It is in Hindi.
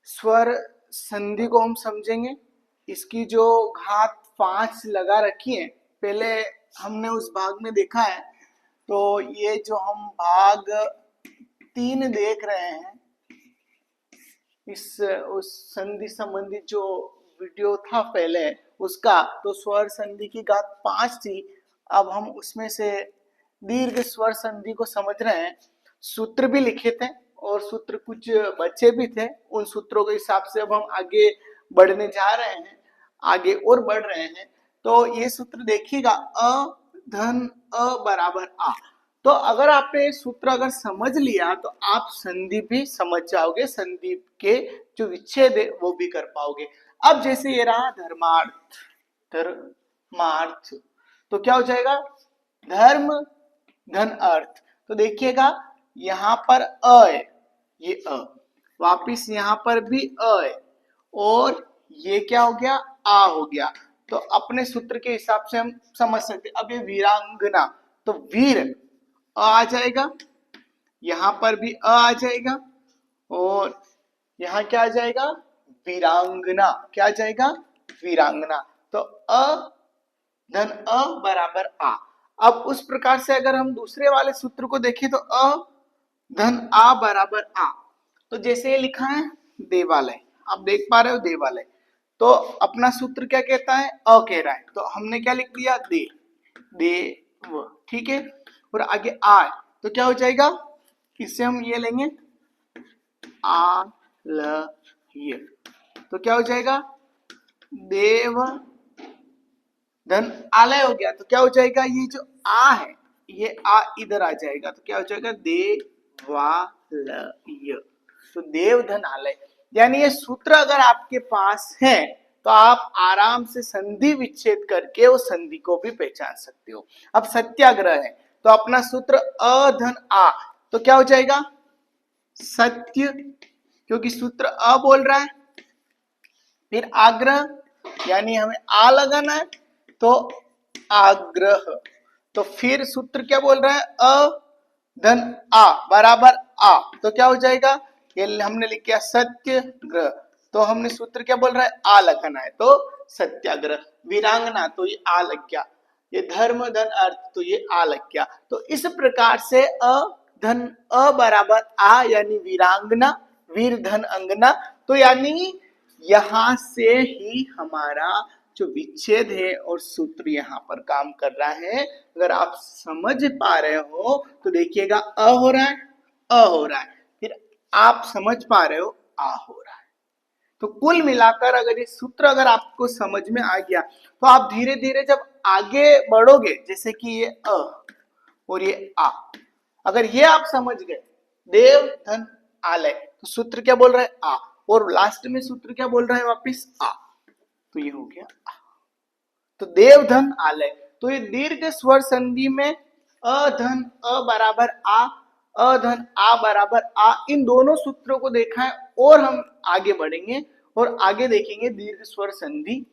स्वर संधि को हम समझेंगे। इसकी जो घात 5 लगा रखी है, पहले हमने उस भाग में देखा है। तो ये जो हम भाग 3 देख रहे हैं, इस उस संधि संबंधित जो वीडियो था पहले उसका, तो स्वर संधि की घात 5 थी। अब हम उसमें से दीर्घ स्वर संधि को समझ रहे हैं। सूत्र भी लिखे थे और सूत्र कुछ बचे भी थे। उन सूत्रों के हिसाब से अब हम आगे बढ़ने जा रहे हैं, आगे और बढ़ रहे हैं। तो ये सूत्र देखिएगा, अ धन अ बराबर आ। तो अगर आपने सूत्र अगर समझ लिया तो आप संधि भी समझ जाओगे, संधि के जो विच्छेद है वो भी कर पाओगे। अब जैसे ये रहा धर्मार्थ, धर्मार्थ, तो क्या हो जाएगा, धर्म धन अर्थ। तो देखिएगा यहां पर अ है, ये अ, वापिस यहां पर भी अ है, और ये क्या हो गया, आ हो गया। तो अपने सूत्र के हिसाब से हम समझ सकते। अब ये वीरांगना, तो वीर आ जाएगा, यहां पर भी आ जाएगा, और यहां क्या आ जाएगा, वीरांगना। क्या आ जाएगा, वीरांगना। तो अ धन अ बराबर आ। अब उस प्रकार से अगर हम दूसरे वाले सूत्र को देखें तो अ धन आ बराबर आ। तो जैसे ये लिखा है देवालय, आप देख पा रहे हो देवालय, तो अपना सूत्र क्या कहता है, अ कह रहा है, तो हमने क्या लिख दिया, दे, देव, ठीक है। और आगे आ, तो क्या हो जाएगा, इससे हम ये लेंगे आ ल ये, तो क्या हो जाएगा, देव धन आलय हो गया। तो क्या हो जाएगा, ये जो आ है, ये आ इधर आ जाएगा, तो क्या हो जाएगा, देवालय। तो देव धन आलय, यानी ये सूत्र अगर आपके पास है तो आप आराम से संधि विच्छेद करके उस संधि को भी पहचान सकते हो। अब सत्याग्रह है, तो अपना सूत्र अ धन आ, तो क्या हो जाएगा, सत्य, क्योंकि सूत्र अ बोल रहा है। फिर आग्रह, यानी हमें आ लगाना है, तो आग्रह। तो फिर सूत्र क्या बोल रहा है, अ धन आ बराबर आ, तो क्या हो जाएगा, ये हमने लिख किया सत्याग्रह। तो हमने सूत्र क्या बोल रहा है, आ लगाना है, तो सत्याग्रह। वीरांगना, तो ये आ लग गया। ये धर्म धन अर्थ, तो ये आ लग गया। तो इस प्रकार से अ धन अ बराबर आ, यानी वीरांगना, वीर धन अंगना। तो यानी यहां से ही हमारा जो विच्छेद है और सूत्र यहाँ पर काम कर रहा है। अगर आप समझ पा रहे हो तो देखिएगा अ हो रहा है, अ हो रहा है, फिर आप समझ पा रहे हो, आ हो रहा है। तो कुल मिलाकर अगर ये सूत्र अगर आपको समझ में आ गया तो आप धीरे धीरे जब आगे बढ़ोगे, जैसे कि ये अ और ये आ, अगर ये आप समझ गए, देव धन आलय, तो सूत्र क्या बोल रहा है, आ, और लास्ट में सूत्र क्या बोल रहा है, वापिस आ, तो ये हो गया आ। तो देव धन आलय, तो ये दीर्घ स्वर संधि में अ धन अ बराबर आ, अ धन आ बराबर आ, इन दोनों सूत्रों को देखा है। और हम आगे बढ़ेंगे और आगे देखेंगे दीर्घ स्वर संधि